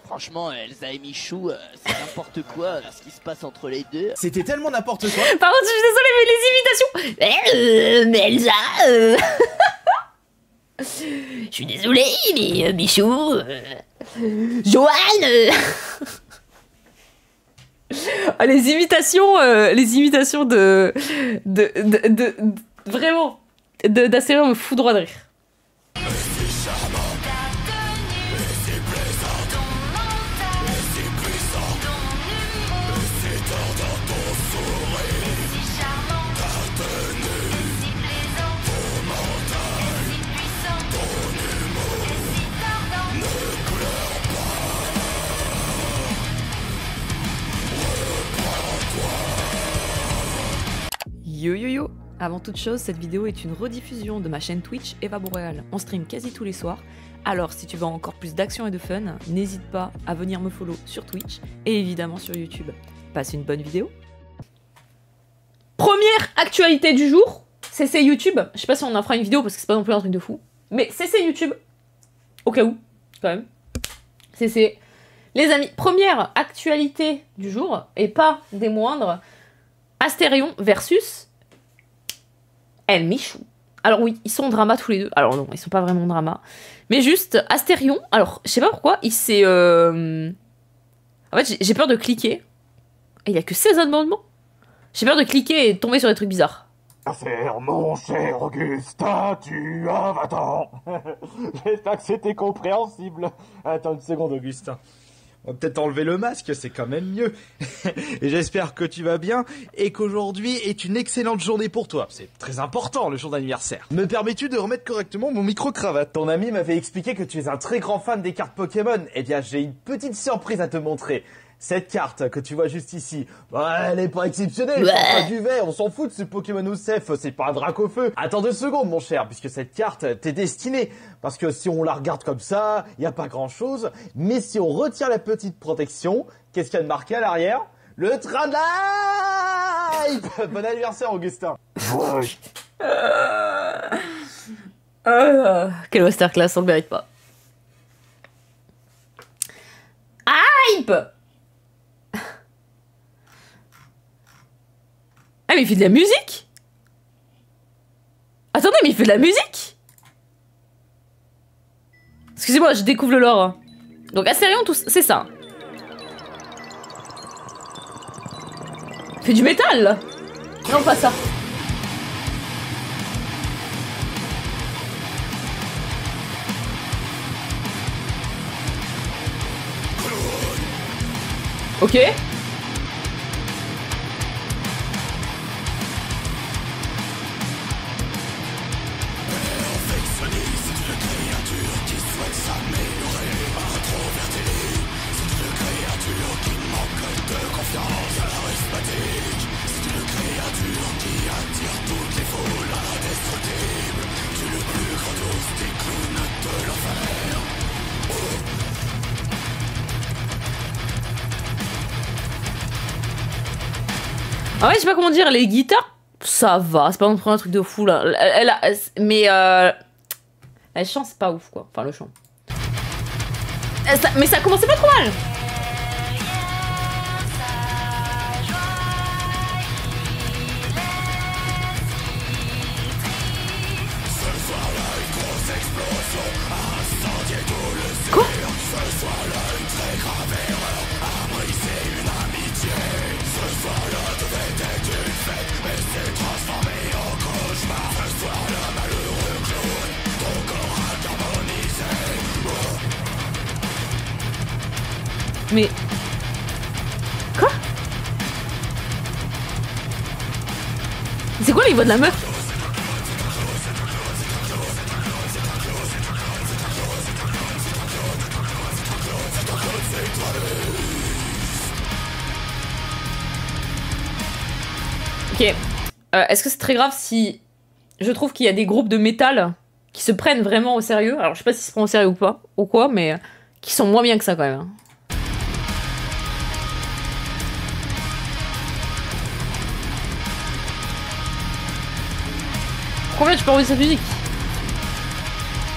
Franchement, Elsa et Michou, c'est n'importe quoi ce qui se passe entre les deux. C'était tellement n'importe quoi. Par contre, je suis désolée, mais les imitations. Mais Elsa. Je suis désolée, mais Michou. Joanne. Ah, les imitations de vraiment d'Astérien me foudroient de rire. Yo yo yo! Avant toute chose, cette vidéo est une rediffusion de ma chaîne Twitch Eva Boréal. On stream quasi tous les soirs, alors si tu veux encore plus d'action et de fun, n'hésite pas à venir me follow sur Twitch et évidemment sur YouTube. Passe une bonne vidéo! Première actualité du jour, CC YouTube. Je sais pas si on en fera une vidéo parce que c'est pas non plus un truc de fou, mais CC YouTube, au cas où, quand même. CC. Les amis, première actualité du jour, et pas des moindres, Astérion versus El Michou. Alors oui, ils sont en drama tous les deux. Alors non, ils sont pas vraiment en drama. Mais juste, Astérion, alors je sais pas pourquoi, il s'est... En fait, j'ai peur de cliquer. Et il y a que 16 abonnements. J'ai peur de cliquer et de tomber sur des trucs bizarres. Faire mon cher Augustin, tu as 20 ans. J'espère que c'était compréhensible. Attends une seconde, Augustin. On va peut-être enlever le masque, c'est quand même mieux. Et j'espère que tu vas bien et qu'aujourd'hui est une excellente journée pour toi. C'est très important, le jour d'anniversaire. Me permets-tu de remettre correctement mon micro-cravate? Ton ami m'avait expliqué que tu es un très grand fan des cartes Pokémon. Eh bien, j'ai une petite surprise à te montrer. Cette carte que tu vois juste ici, bah, elle est pas exceptionnelle, c'est pas du verre, on s'en fout de ce Pokémon Ocef, c'est pas un Dracofeu. Attends 2 secondes mon cher, puisque cette carte t'est destinée. Parce que si on la regarde comme ça, y a pas grand chose. Mais si on retire la petite protection, qu'est-ce qu'il y a de marqué à l'arrière? Le train de la... Bon anniversaire Augustin. Quel masterclass, on le mérite pas. Hype! Ah mais il fait de la musique? Attendez, mais il fait de la musique? Excusez-moi, je découvre le lore. Donc Astérion, c'est ça. Il fait du métal là. Non, pas ça. Ok. Ah ouais, je sais pas comment dire, les guitares, ça va, c'est pas non plus un truc de fou là. Mais le chant, c'est pas ouf quoi, enfin le chant. Mais ça commençait pas trop mal. Quoi? Mais... Quoi? C'est quoi les voix de la meuf? Ok. Est-ce que c'est très grave si je trouve qu'il y a des groupes de métal qui se prennent vraiment au sérieux? Alors je sais pas s'ils se prennent au sérieux ou pas, ou quoi, mais qui sont moins bien que ça quand même. Combien tu peux envoyer cette musique?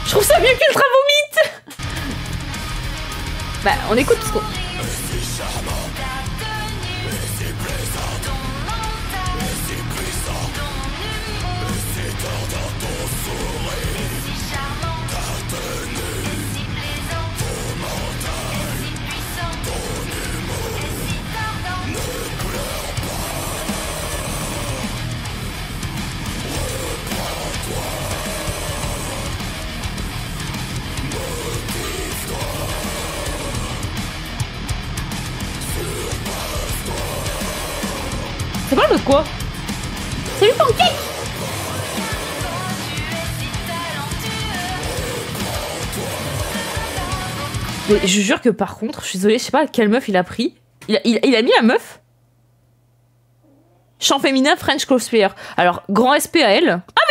Je trouve ça mieux qu'Ultra Vomit. Bah, on écoute parce qu'on... Ça parle de quoi? C'est le pancake! Mais je jure que par contre, je suis désolée, je sais pas quelle meuf il a pris. Il a mis la meuf? Chant féminin French cosplayer. Alors, grand respect à elle. Ah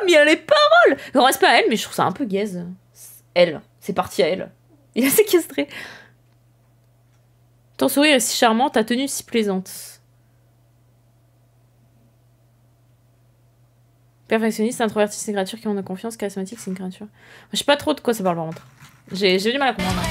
mais il y a les paroles! Grand respect à elle, mais je trouve ça un peu gaze. Elle, c'est parti à elle. Il a séquestré. Ton sourire est si charmant, ta tenue si plaisante. Perfectionniste, introverti, c'est une créature qui en a confiance, charismatique, c'est une créature. Je sais pas trop de quoi ça parle par contre. J'ai du mal à comprendre.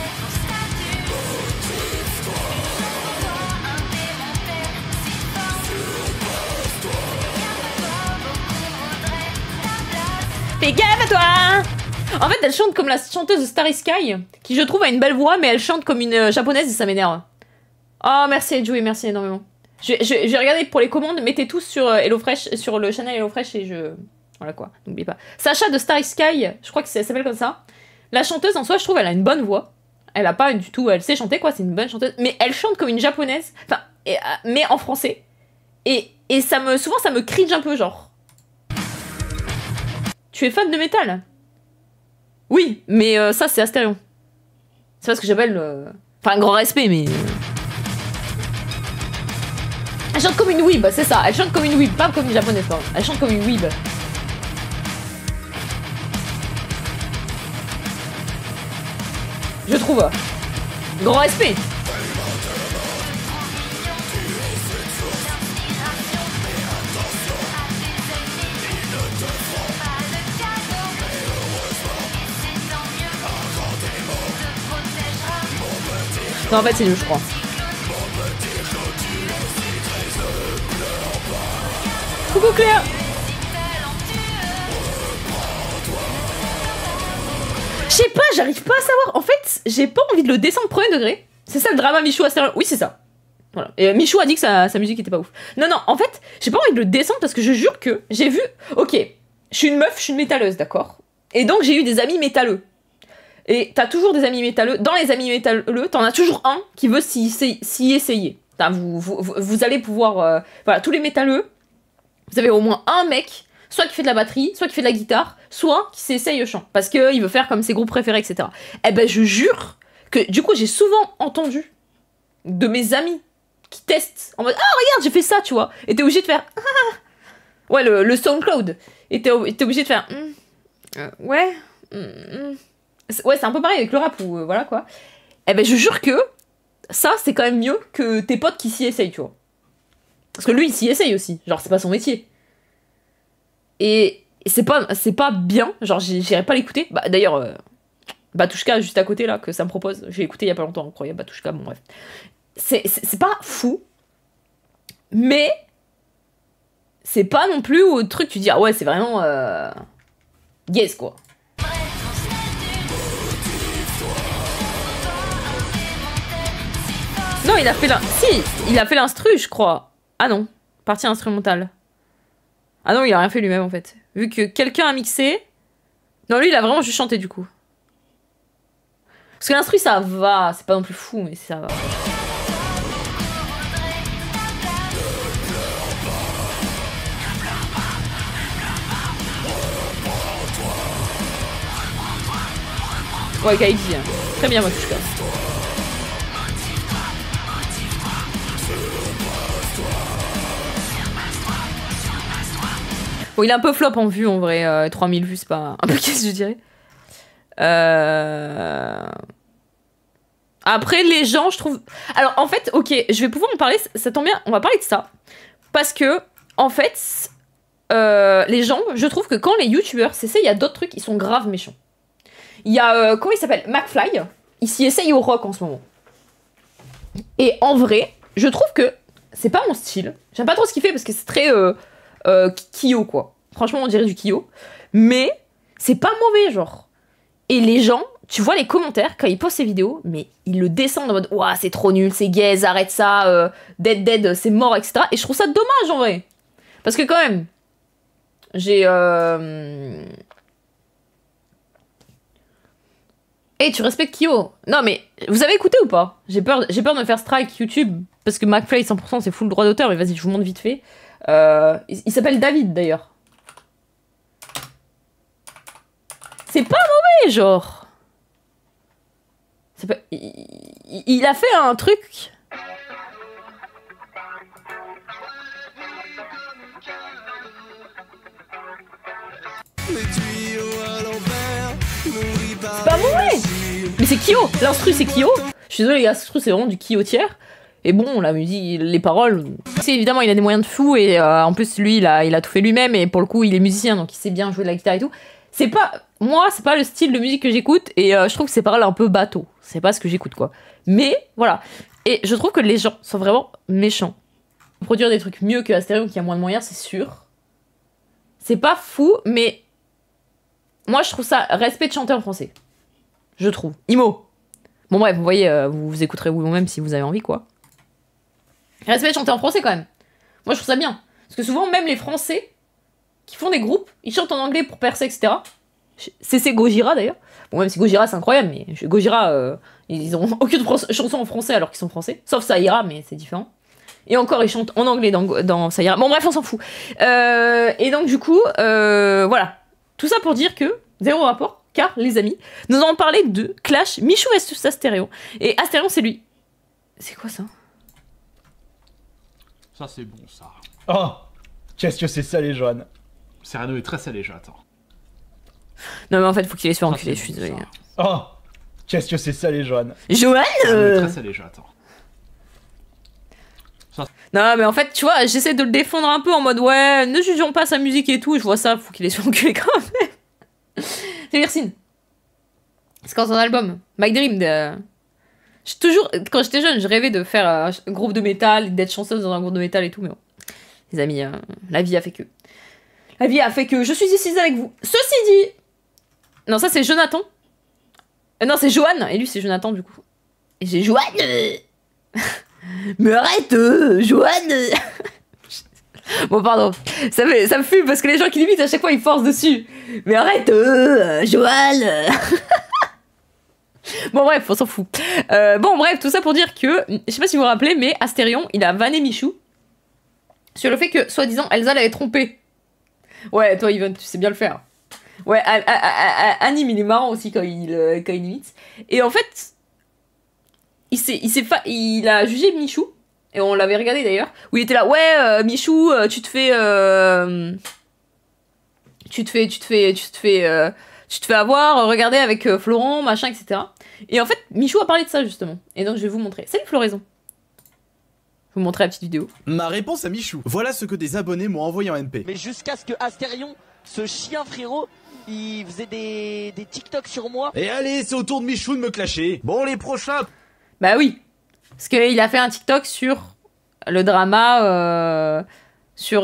Fais gaffe à toi! En fait, elle chante comme la chanteuse de Starry Sky, qui je trouve a une belle voix, mais elle chante comme une japonaise et ça m'énerve. Oh, merci Joey, merci énormément. Je vais regarder pour les commandes, mettez tous sur HelloFresh, sur le channel HelloFresh et je... Voilà quoi, n'oubliez pas. Sacha de Starry Sky, je crois que ça s'appelle comme ça. La chanteuse en soi, je trouve, elle a une bonne voix. Elle a pas du tout... Elle sait chanter quoi, c'est une bonne chanteuse. Mais elle chante comme une japonaise, enfin, mais en français. Et ça me... Souvent, ça me cringe un peu, genre... Tu es fan de métal? Oui, mais ça, c'est Astérion. C'est pas ce que j'appelle... Enfin, un grand respect, mais... Elle chante comme une weeb, c'est ça. Elle chante comme une weeb, pas comme une japonaise, pardon. Elle chante comme une weeb. Je trouve. Grand respect. Non, en fait, c'est nul, je crois. Coucou Claire. Je sais pas, j'arrive pas à savoir. En fait, j'ai pas envie de le descendre premier degré. C'est ça le drama Michou à Astérion. Oui, c'est ça. Voilà. Et Michou a dit que sa musique était pas ouf. Non, non, en fait, j'ai pas envie de le descendre parce que je jure que j'ai vu... Ok, je suis une meuf, je suis une métalleuse, d'accord? Et donc, j'ai eu des amis métalleux. Et t'as toujours des amis métalleux. Dans les amis métalleux, t'en as toujours un qui veut s'y essayer. Vous allez pouvoir... voilà, tous les métalleux, vous avez au moins un mec, soit qui fait de la batterie, soit qui fait de la guitare, soit qui s'essaye au chant. Parce qu'il veut faire comme ses groupes préférés, etc. Eh ben, je jure que, du coup, j'ai souvent entendu de mes amis qui testent en mode « Ah, regarde, j'ai fait ça, tu vois !» Et t'es obligé de faire « Ah !» Ouais, le SoundCloud. Et t'es obligé de faire « Ouais. Ouais, c'est un peu pareil avec le rap, ou voilà, quoi. Eh ben, je jure que ça, c'est quand même mieux que tes potes qui s'y essayent, tu vois. Parce que lui, il s'y essaye aussi. Genre, c'est pas son métier. Et c'est pas bien. Genre, j'irai pas l'écouter. Bah, d'ailleurs, Batushka, juste à côté, là, que ça me propose. J'ai écouté il y a pas longtemps, incroyable, Batushka, bon, bref. C'est pas fou. Mais c'est pas non plus au truc, tu dis, ah ouais, c'est vraiment... yes, quoi. Non, il a fait si, il a fait l'instru, je crois. Ah non, partie instrumentale. Ah non, il a rien fait lui-même, en fait. Vu que quelqu'un a mixé... Non, lui, il a vraiment juste chanté, du coup. Parce que l'instru, ça va. C'est pas non plus fou, mais ça va. Ouais, Kaiji. Hein. Très bien, Batushka. Bon, il est un peu flop en vue, en vrai. 3000 vues, c'est pas un peu qu'est-ce que je dirais. Après, les gens, je trouve... Alors, en fait, ok, je vais pouvoir en parler. Ça tombe bien, on va parler de ça. Parce que, en fait, les gens, je trouve que quand les youtubeurs s'essayent, il y a d'autres trucs, ils sont grave méchants. Il y a, comment il s'appelle? McFly. il s'y essaye au rock en ce moment. Et en vrai, je trouve que c'est pas mon style. J'aime pas trop ce qu'il fait parce que c'est très Kyo, quoi. Franchement, on dirait du Kyo. Mais c'est pas mauvais, genre. Et les gens, tu vois les commentaires quand ils postent ces vidéos, mais ils le descendent en mode ouah, c'est trop nul, c'est gaze, arrête ça, dead, c'est mort, etc. Et je trouve ça dommage en vrai. Parce que quand même, j'ai. Hey, tu respectes Kyo? Non mais, vous avez écouté ou pas? J'ai peur de me faire strike YouTube, parce que McFly 100% c'est full droit d'auteur, mais vas-y, je vous montre vite fait. Il s'appelle David d'ailleurs. C'est pas mauvais, genre. Pas... Il a fait un truc. C'est pas mauvais. Mais c'est Kyo. L'instru c'est Kyo. Je suis désolée, l'instru c'est vraiment du Kyo tiers. Et bon, la musique, les paroles, c'est évidemment il a des moyens de fou et en plus lui il a tout fait lui-même et pour le coup il est musicien donc il sait bien jouer de la guitare et tout. C'est pas, moi c'est pas le style de musique que j'écoute et je trouve que ces paroles un peu bateau. C'est pas ce que j'écoute quoi. Mais voilà. Et je trouve que les gens sont vraiment méchants. Produire des trucs mieux que Astérion qui a moins de moyens, c'est sûr. C'est pas fou, mais moi je trouve ça respect de chanter en français. Je trouve. Imo. Bon bref, vous voyez, vous écouterez vous-même si vous avez envie quoi. Respect de chanter en français quand même. Moi je trouve ça bien. Parce que souvent même les Français qui font des groupes, ils chantent en anglais pour percer, etc. C'est Gojira d'ailleurs. Bon même si Gojira c'est incroyable, mais Gojira, ils ont aucune chanson en français alors qu'ils sont français. Sauf Saïra, mais c'est différent. Et encore ils chantent en anglais dans Saïra. Bon bref, on s'en fout. Et donc du coup, voilà. Tout ça pour dire que, zéro rapport, car les amis, nous allons parler de Clash Michou vs Astérion. Et Astérion c'est lui. C'est quoi ça? Ça c'est bon ça. Oh, qu'est-ce que c'est salé, Johan. Cyrano est très salé, j'attends. Non mais en fait faut qu'il ait se faire enculer, je suis désolée. Oh, qu'est-ce que c'est salé, Johan. Johan Très salé, j'attends. Non mais en fait tu vois j'essaie de le défendre un peu en mode ouais ne jugeons pas sa musique et tout et je vois ça faut qu'il ait se fait enculer quand même. C'est Vircine. C'est quand son album My Dream de... Toujours, quand j'étais jeune, je rêvais de faire un groupe de métal, d'être chanteuse dans un groupe de métal et tout, mais bon. Les amis, la vie a fait que. La vie a fait que je suis ici avec vous. Ceci dit... Non, ça c'est Jonathan. Non, c'est Johan, et lui c'est Jonathan du coup. Et j'ai Johan Mais arrête, Johan Bon, pardon. Ça me fume parce que les gens qui l'imitent à chaque fois ils forcent dessus. Mais arrête, Johan Bon bref, on s'en fout. Bon bref, tout ça pour dire que, je sais pas si vous vous rappelez, mais Astérion, il a vanné Michou sur le fait que, soi-disant, Elsa l'avait trompé. Ouais, toi, Yvonne, tu sais bien le faire. Ouais, Anime, il est marrant aussi quand il imite. Et en fait, il a jugé Michou, et on l'avait regardé d'ailleurs, où il était là, ouais, Michou, tu te fais avoir, regardez avec Florent, machin, etc. Et en fait, Michou a parlé de ça, justement. Et donc, je vais vous montrer. Salut Floraison. Je vais vous montrer la petite vidéo. Ma réponse à Michou. Voilà ce que des abonnés m'ont envoyé en MP. Mais jusqu'à ce que Astérion, ce chien frérot, il faisait des TikTok sur moi. Et allez, c'est au tour de Michou de me clasher. Bon, les prochains. Bah oui. Parce qu'il a fait un TikTok sur le drama, sur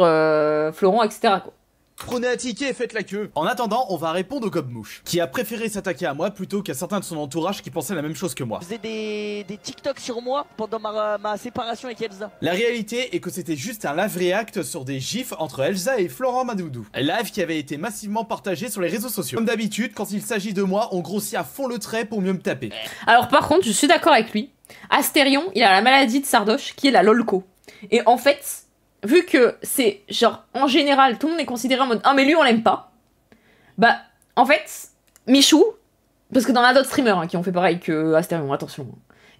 Florent, etc. quoi. Prenez un ticket et faites la queue. En attendant, on va répondre au Gobe-Mouche, qui a préféré s'attaquer à moi plutôt qu'à certains de son entourage qui pensaient la même chose que moi. Il faisait des TikTok sur moi pendant ma séparation avec Elsa. La réalité est que c'était juste un live react sur des gifs entre Elsa et Florent Madoudou. Un live qui avait été massivement partagé sur les réseaux sociaux. Comme d'habitude, quand il s'agit de moi, on grossit à fond le trait pour mieux me taper. Alors par contre, je suis d'accord avec lui. Astérion, il a la maladie de Sardoche, qui est la lolco. Et en fait... Vu que c'est, genre, en général, tout le monde est considéré en mode « Ah, mais lui, on l'aime pas », bah, en fait, Michou, parce que t'en as d'autres streamers hein, qui ont fait pareil que Astérion, attention.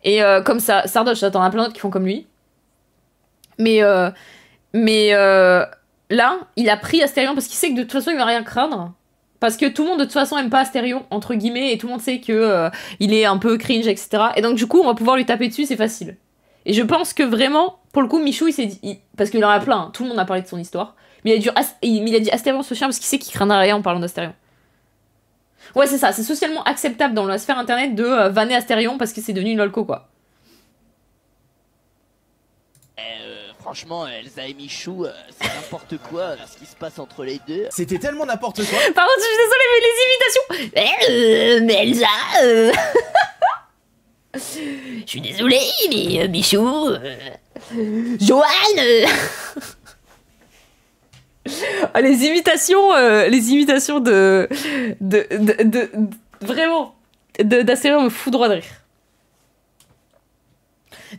Et comme ça, Sardoche, t'en as plein d'autres qui font comme lui. Mais là, il a pris Astérion parce qu'il sait que de toute façon, il va rien craindre. Parce que tout le monde, de toute façon, aime pas Astérion, entre guillemets, et tout le monde sait que il est un peu cringe, etc. Et donc, du coup, on va pouvoir lui taper dessus, c'est facile. Et je pense que vraiment, pour le coup, Michou, il s'est dit... parce qu'il en a plein, hein, tout le monde a parlé de son histoire. Mais il a dit Astérion ce chien parce qu'il sait qu'il craindra rien en parlant d'Astérion. Ouais, c'est ça, c'est socialement acceptable dans la sphère internet de vanner Astérion parce que c'est devenu une lolco, quoi. Franchement, Elsa et Michou, c'est n'importe quoi ce qui se passe entre les deux. C'était tellement n'importe quoi. Par contre, je suis désolée, mais les imitations... mais Elsa... Je suis désolée, mais Michou... Joanne Ah, les imitations de vraiment d'Astérion me foudroient de rire.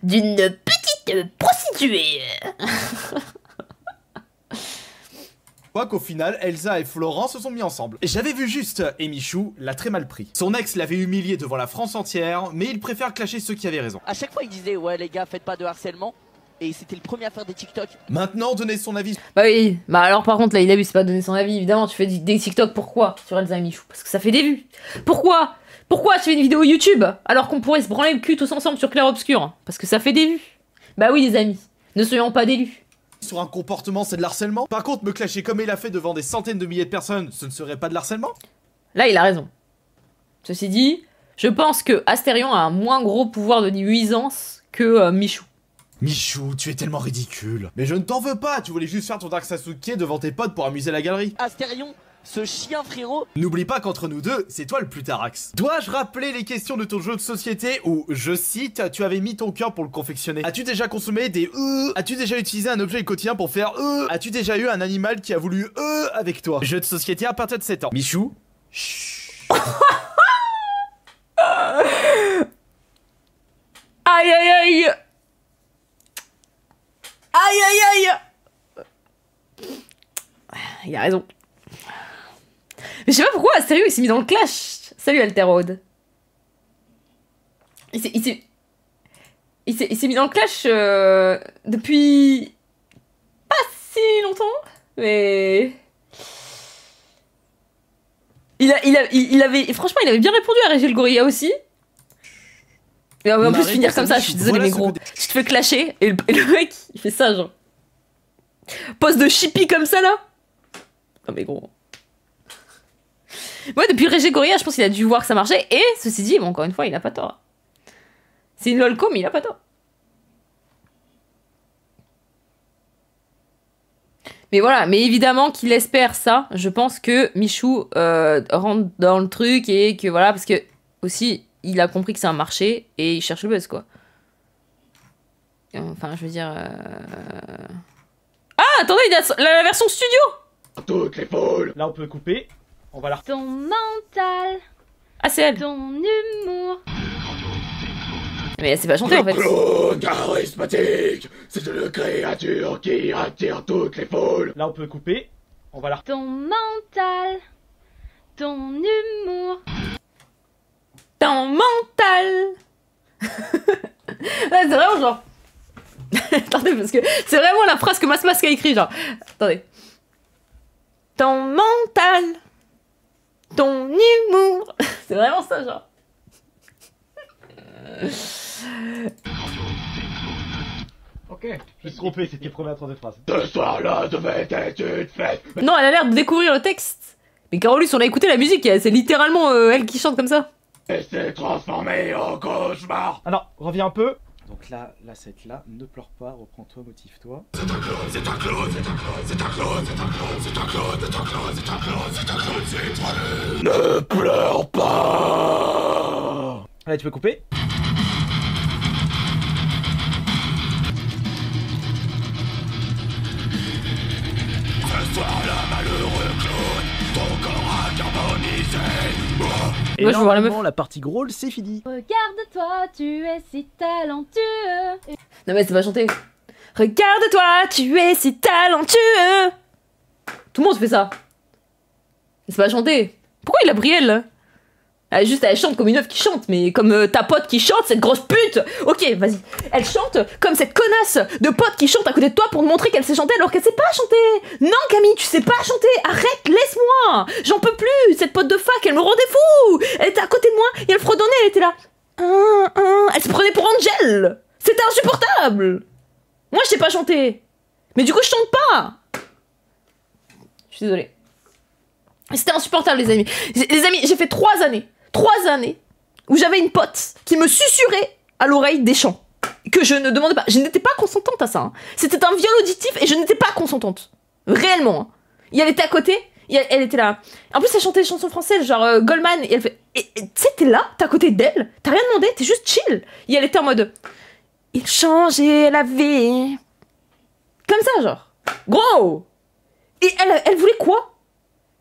D'une petite prostituée. Quoi qu'au final, Elsa et Florent se sont mis ensemble. J'avais vu juste, et Michou l'a très mal pris. Son ex l'avait humilié devant la France entière, mais il préfère clasher ceux qui avaient raison. À chaque fois, il disait ouais les gars, faites pas de harcèlement. Et c'était le premier à faire des TikTok. Maintenant, donner son avis. Bah oui, bah alors par contre là il abuse, c'est pas donner son avis, évidemment tu fais des TikTok, pourquoi sur Elsa et Michou? Parce que ça fait des vues. Pourquoi tu fais une vidéo YouTube alors qu'on pourrait se branler le cul tous ensemble sur Clair Obscur? Parce que ça fait des vues. Bah oui les amis, ne soyons pas d'élus. Sur un comportement, c'est de l'harcèlement. Par contre, me clasher comme il a fait devant des centaines de milliers de personnes, ce ne serait pas de l'harcèlement? Là il a raison. Ceci dit, je pense que Astérion a un moins gros pouvoir de nuisance que Michou. Michou, tu es tellement ridicule. Mais je ne t'en veux pas, tu voulais juste faire ton Dark Sasuke devant tes potes pour amuser la galerie. Astérion, ce chien frérot. N'oublie pas qu'entre nous deux, c'est toi le plus tarax. Dois-je rappeler les questions de ton jeu de société où, je cite, tu avais mis ton cœur pour le confectionner? As-tu déjà consommé des As-tu déjà utilisé un objet quotidien pour faire As-tu déjà eu un animal qui a voulu avec toi? Jeu de société à partir de 7 ans. Michou? Chut. Aïe aïe aïe. Aïe aïe aïe. Il a raison. Mais je sais pas pourquoi Astérion il s'est mis dans le clash. Salut Alterode. Il s'est mis dans le clash depuis pas si longtemps, mais il avait franchement il avait bien répondu à Régis le Gorilla aussi. Et en plus finir comme ça, je suis désolée mais gros, je te fais clasher et le mec il fait ça genre pose de chippie comme ça là. Non mais gros. Ouais, depuis Régis Gorilla, je pense qu'il a dû voir que ça marchait. Et ceci dit, bon, encore une fois, il a pas tort. C'est une lolco, mais il a pas tort. Mais voilà, mais évidemment qu'il espère ça. Je pense que Michou rentre dans le truc et que voilà, parce que aussi, il a compris que c'est un marché et il cherche le buzz, quoi. Enfin, je veux dire... Ah, attendez, il a la version studio. Toutes les foules. Là, on peut couper. On va la... Ton mental, Ah, c'est elle. ton humour. Mais elle sait pas chanter, en fait. Clown charismatique, c'est une créature qui attire toutes les foules. Là, on peut couper. On va la... Ton mental, ton humour. Ton mental. Là, c'est vraiment genre... Attendez, parce que c'est vraiment la phrase que Masque a écrit, genre... Attendez. Ton mental. Ton humour. C'est vraiment ça, genre. Ok, je me suis trompé, c'était les premières 32 phrases. Ce soir-là devait être une fête. Non, elle a l'air de découvrir le texte. Mais Carolus, on a écouté la musique, c'est littéralement elle qui chante comme ça. Et s'est transformé en cauchemar. Ah non, reviens un peu. Donc là, c'est là, ne pleure pas, reprends-toi, motive-toi. C'est un clone, c'est un clone, c'est un clone, c'est un clone, c'est un clone, c'est un clone, c'est un clone, c'est un clone, c'est un clone, c'est toi. Ne pleure pas. Allez, tu peux couper. Ce soir-là, malheureux clone, ton corps a carbonisé. Et moi, je veux voir la meuf. La partie growl, c'est fini. Regarde-toi, tu es si talentueux. Non, mais c'est pas chanter. Regarde-toi, tu es si talentueux. Tout le monde fait ça. C'est pas chanter. Pourquoi il a pris elle, là? Elle chante comme une meuf qui chante, mais comme ta pote qui chante, cette grosse pute. Ok, vas-y. Elle chante comme cette connasse de pote qui chante à côté de toi pour te montrer qu'elle sait chanter alors qu'elle sait pas chanter. Non, Camille, tu sais pas chanter. Arrête, laisse-moi. J'en peux plus. Cette pote de fac, elle me rendait fou. Elle était à côté de moi et elle fredonnait, elle était là. Elle se prenait pour Angel. C'était insupportable. Moi, je sais pas chanter. Mais du coup, je chante pas. Je suis désolée. C'était insupportable, les amis. Les amis, j'ai fait 3 années où j'avais une pote qui me susurrait à l'oreille des chants que je ne demandais pas. Je n'étais pas consentante à ça. Hein. C'était un viol auditif et je n'étais pas consentante. Réellement. Hein. Et elle était à côté, elle était là. En plus, elle chantait des chansons françaises, genre Goldman, et elle fait... Et tu sais, t'es là, t'es à côté d'elle, t'as rien demandé, t'es juste chill. Et elle était en mode... Il changeait la vie. Comme ça, genre. Gros. Et elle voulait quoi?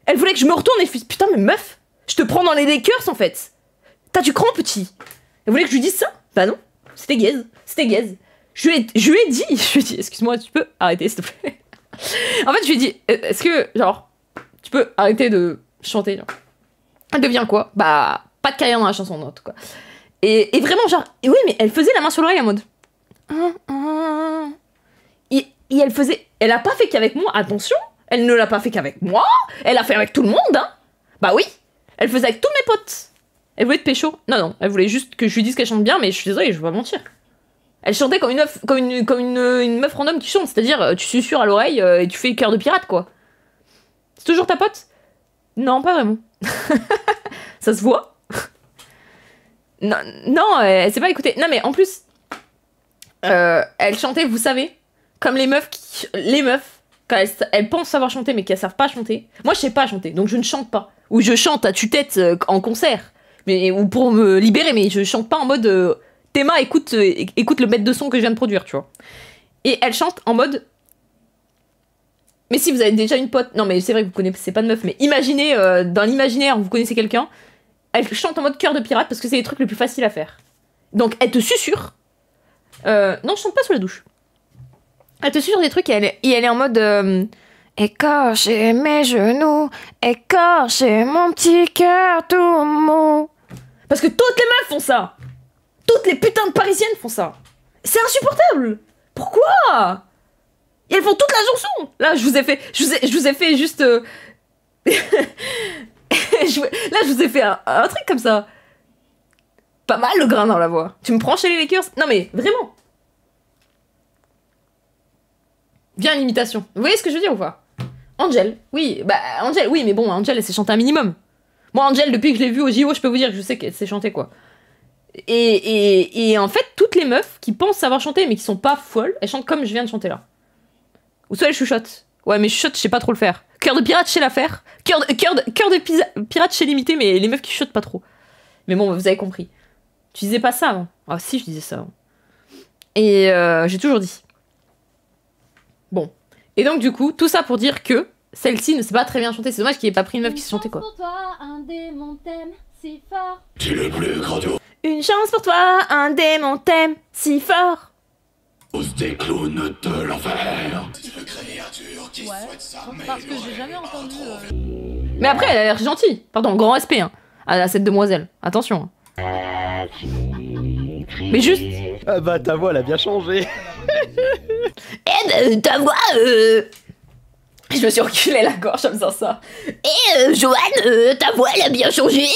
Elle voulait que je me retourne et je fais putain, mais meuf, je te prends dans les Lakers en fait. T'as du cran, petit. Elle voulait que je lui dise ça? Bah non, c'était gaze. C'était gaze. Je lui ai dit, excuse-moi, tu peux arrêter s'il te plaît. En fait, je lui ai dit, est-ce que, genre, tu peux arrêter de chanter, genre. Elle devient quoi? Bah, pas de carrière dans la chanson note, quoi. Et vraiment, genre, et oui, mais elle faisait la main sur l'oreille en mode. Et elle faisait. Elle a pas fait qu'avec moi, attention, elle ne l'a pas fait qu'avec moi, elle a fait avec tout le monde, hein. Bah oui, elle faisait avec tous mes potes. Elle voulait être pécho. Non, elle voulait juste que je lui dise qu'elle chante bien, mais je suis désolée, je vais pas mentir. Elle chantait comme une meuf random qui chante, c'est-à-dire tu susurres à l'oreille et tu fais cœur de pirate, quoi. C'est toujours ta pote? Non, pas vraiment. Ça se voit. Non, elle s'est pas écoutée. Non, mais en plus, elle chantait, vous savez, comme les meufs, quand elles pensent savoir chanter mais qu'elles savent pas chanter. Moi, je sais pas chanter, donc je ne chante pas. Ou je chante à tue-tête en concert, ou pour me libérer, mais je chante pas en mode Théma, écoute le bête de son que je viens de produire, tu vois. Et elle chante en mode. Mais si vous avez déjà une pote, non mais c'est vrai que vous connaissez pas de meuf, mais imaginez dans l'imaginaire vous connaissez quelqu'un, elle chante en mode cœur de pirate parce que c'est les trucs les plus faciles à faire. Donc elle te susurre. Non, je chante pas sous la douche. Elle te susurre des trucs et elle est en mode écorcher mes genoux, écorcher mon petit cœur tout mou. Parce que toutes les meufs font ça. Toutes les putains de parisiennes font ça. C'est insupportable. Pourquoi? Et elles font toute la chanson. Là, je vous ai fait juste. Là, je vous ai fait un truc comme ça. Pas mal le grain dans la voix. Tu me prends chez les Lakers? Non mais vraiment. Bien l'imitation. Vous voyez ce que je veux dire ou pas? Angel, oui, mais bon, Angel, elle sait chanter un minimum. Moi, Angel, depuis que je l'ai vue au JO, je peux vous dire que je sais qu'elle sait chanter, quoi. Et en fait, toutes les meufs qui pensent savoir chanter, mais qui sont pas folles, elles chantent comme je viens de chanter là. Ou soit elles chuchotent. Ouais, mais chuchotent, je sais pas trop le faire. Cœur de pirate, je sais la faire. Cœur de pirate, je sais l'imiter, mais les meufs qui chuchotent pas trop. Mais bon, vous avez compris. Tu disais pas ça avant. Ah si, je disais ça avant. Et j'ai toujours dit. Bon. Et donc, du coup, tout ça pour dire que celle-ci ne sait pas très bien chanter. C'est dommage qu'il ait pas pris une meuf qui sait chanter, quoi. Pour toi, un démon t'aime si fort. Tu le plus grandiose Une chance pour toi, un démon t'aime si fort. des clowns de l'enfer. C'est une créature qui souhaite sa Parce que j'ai jamais entendu. Mais après, elle a l'air gentille. Pardon, grand respect hein, à cette demoiselle. Attention. Mais juste... Ah bah ta voix elle a bien changé. ta voix... Je me suis reculé la gorge en faisant ça. Joanne, ta voix elle a bien changé.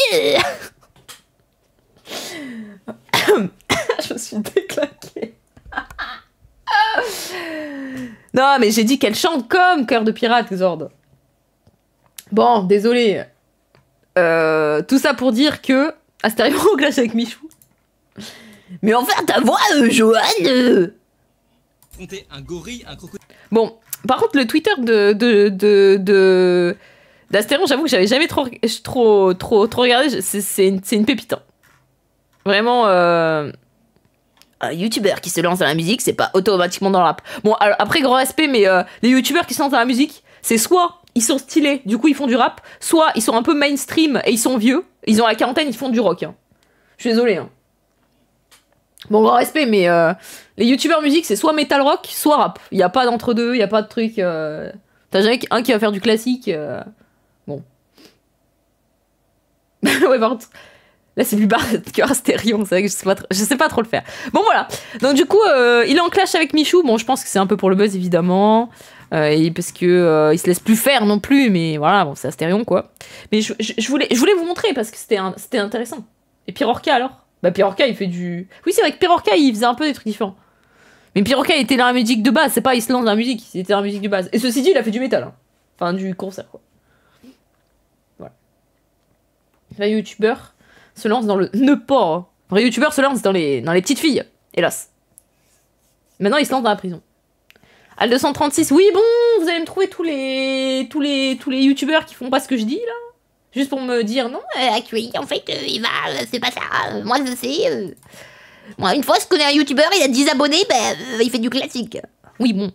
Je me suis déclaquée. Non mais j'ai dit qu'elle chante comme Cœur de pirate, Zord. Bon, désolé. Tout ça pour dire que... Astério au glace avec Michou. Mais enfin ta voix, Joanne. Un gorille, un crocodile. Bon, par contre le Twitter d'Astérion, j'avoue que j'avais jamais trop regardé. C'est une pépite. Hein. Vraiment, un youtubeur qui se lance dans la musique, c'est pas automatiquement dans le rap. Bon, alors, après grand respect, mais les youtubeurs qui se lancent dans la musique, c'est soit ils sont stylés, du coup ils font du rap, soit ils sont un peu mainstream et ils sont vieux, ils ont la quarantaine, ils font du rock. Hein. Je suis désolée. Hein. Bon, grand respect, mais les youtubeurs musique, c'est soit metal rock, soit rap. Il y a pas d'entre-deux, il y a pas de truc. T'as jamais un qui va faire du classique. Bon. Ouais, par contre, là c'est plus bas que Astérion, c'est vrai que je sais pas trop le faire. Bon, voilà. Donc, du coup, il est en clash avec Michou. Bon, je pense que c'est un peu pour le buzz, évidemment. Et parce que il se laisse plus faire non plus, mais voilà, bon, c'est Astérion, quoi. Mais je voulais vous montrer parce que c'était intéressant. Et Pirorca alors? Bah Pirorca il fait du... Oui c'est vrai que Pirorca il faisait un peu des trucs différents. Mais Pirorca était dans la musique de base, c'est pas il se lance dans la musique, il était dans la musique de base. Et ceci dit il a fait du métal, hein. Enfin du concert quoi. Vrai youtubeur se lance dans le... Ne pas hein. Vrai youtubeur se lance dans les petites filles. Hélas. Maintenant, il se lance dans la prison. Al 236, oui, bon, vous allez me trouver tous les youtubeurs qui font pas ce que je dis, là. Juste pour me dire, non, actuellement, en fait, il va, c'est pas ça. Moi, je sais. Moi, une fois, je connais un youtubeur, il a 10 abonnés, ben, il fait du classique. Oui, bon,